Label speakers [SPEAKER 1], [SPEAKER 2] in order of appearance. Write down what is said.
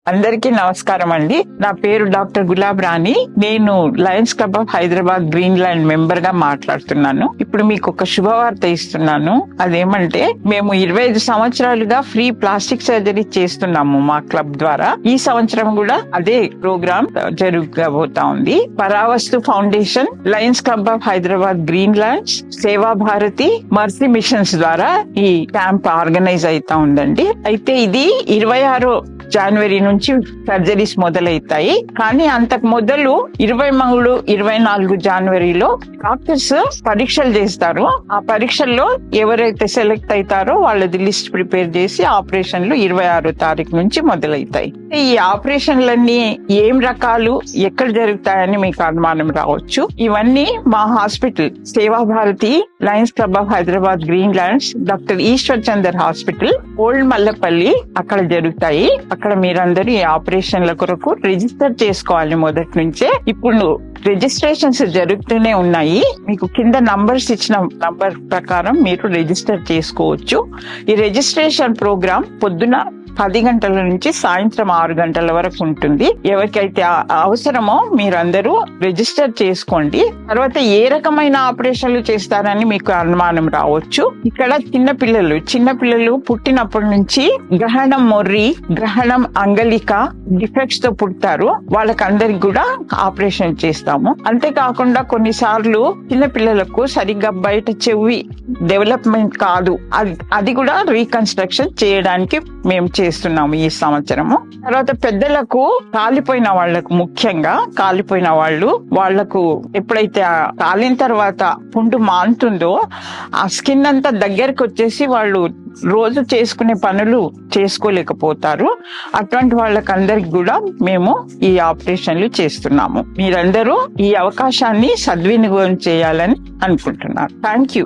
[SPEAKER 1] అందరికీ నమస్కారం అండి. నా పేరు డాక్టర్ గులాబ్ రాణి. నేను Lions club of Hyderabad green land member గా మాట్లాడుతున్నాను. ఇప్పుడు మీకు ఒక శుభవార్త ఇస్తున్నాను. అదేమంటే మేము 25 సంవత్సరాలుగా ఫ్రీ ప్లాస్టిక్ సర్జరీ చేస్తున్నాము మా క్లబ్ ద్వారా. ఈ సంవత్సరం కూడా అదే ప్రోగ్రామ్ జరగబోతా ఉంది. Paravastu foundation, Lions club of Hyderabad green lands, సేవా భారతి, మర్సీ మిషన్స్ ద్వారా ఈ క్యాంప్ ఆర్గనైజ్ అవుతా ఉందండి. అయితే ఇది 26 జనవరి నుంచి సర్జరీస్ మొదలవుతాయి. కానీ అంతకు మొదలు 23, 24 జనవరిలో డాక్టర్స్ పరీక్షలు చేస్తారు. ఆ పరీక్షల్లో ఎవరైతే సెలెక్ట్ అవుతారో వాళ్ళది లిస్ట్ ప్రిపేర్ చేసి ఆపరేషన్లు 26 తారీఖు నుంచి మొదలవుతాయి. ఈ ఆపరేషన్లన్నీ ఏం రకాలు, ఎక్కడ జరుగుతాయని మీకు అనుమానం రావచ్చు. ఇవన్నీ మా hospital Seva Bharati, lions club of Hyderabad green lands, doctor Ishwar Chander hospital, old Mallapalli అక్కడ జరుగుతాయి. అక్కడ మీరందరూ ఈ ఆపరేషన్ల కొరకు రిజిస్టర్ చేసుకోవాలి మొదటి నుంచే. ఇప్పుడు రిజిస్ట్రేషన్స్ జరుగుతూనే ఉన్నాయి. మీకు కింద నంబర్స్ ఇచ్చిన నంబర్ ప్రకారం మీరు రిజిస్టర్ చేసుకోవచ్చు. ఈ రిజిస్ట్రేషన్ ప్రోగ్రామ్ పొద్దున 10 గంటల నుంచి సాయంత్రం 6 గంటల వరకు ఉంటుంది. ఎవరికైతే అవసరమో మీరందరూ రిజిస్టర్ చేసుకోండి. తర్వాత ఏ రకమైన ఆపరేషన్లు చేస్తారని మీకు అనుమానం రావచ్చు. ఇక్కడ చిన్నపిల్లలు పుట్టినప్పటి నుంచి గ్రహణం మొర్రి, గ్రహణం అంగలిక డిఫెక్ట్స్ తో పుడతారు. వాళ్ళకందరికి కూడా ఆపరేషన్ చేస్తాము. అంతేకాకుండా కొన్నిసార్లు చిన్నపిల్లలకు సరిగ్గా బయట చెవి డెవలప్మెంట్ కాదు, అది కూడా రీకన్స్ట్రక్షన్ చేయడానికి మేము చేస్తున్నాము ఈ సంవత్సరము. తర్వాత పెద్దలకు కాలిపోయిన వాళ్ళకు, ముఖ్యంగా కాలిపోయిన వాళ్లకు ఎప్పుడైతే కాలిన తర్వాత పుండు మానుతుందో ఆ స్కిన్ అంతా దగ్గరకు వచ్చేసి వాళ్ళు రోజు చేసుకునే పనులు చేసుకోలేకపోతారు. అటువంటి వాళ్ళకందరికి కూడా మేము ఈ ఆపరేషన్లు చేస్తున్నాము. మీరందరూ ఈ అవకాశాన్ని సద్వినియోగం చేయాలని అనుకుంటున్నాను. Thank you.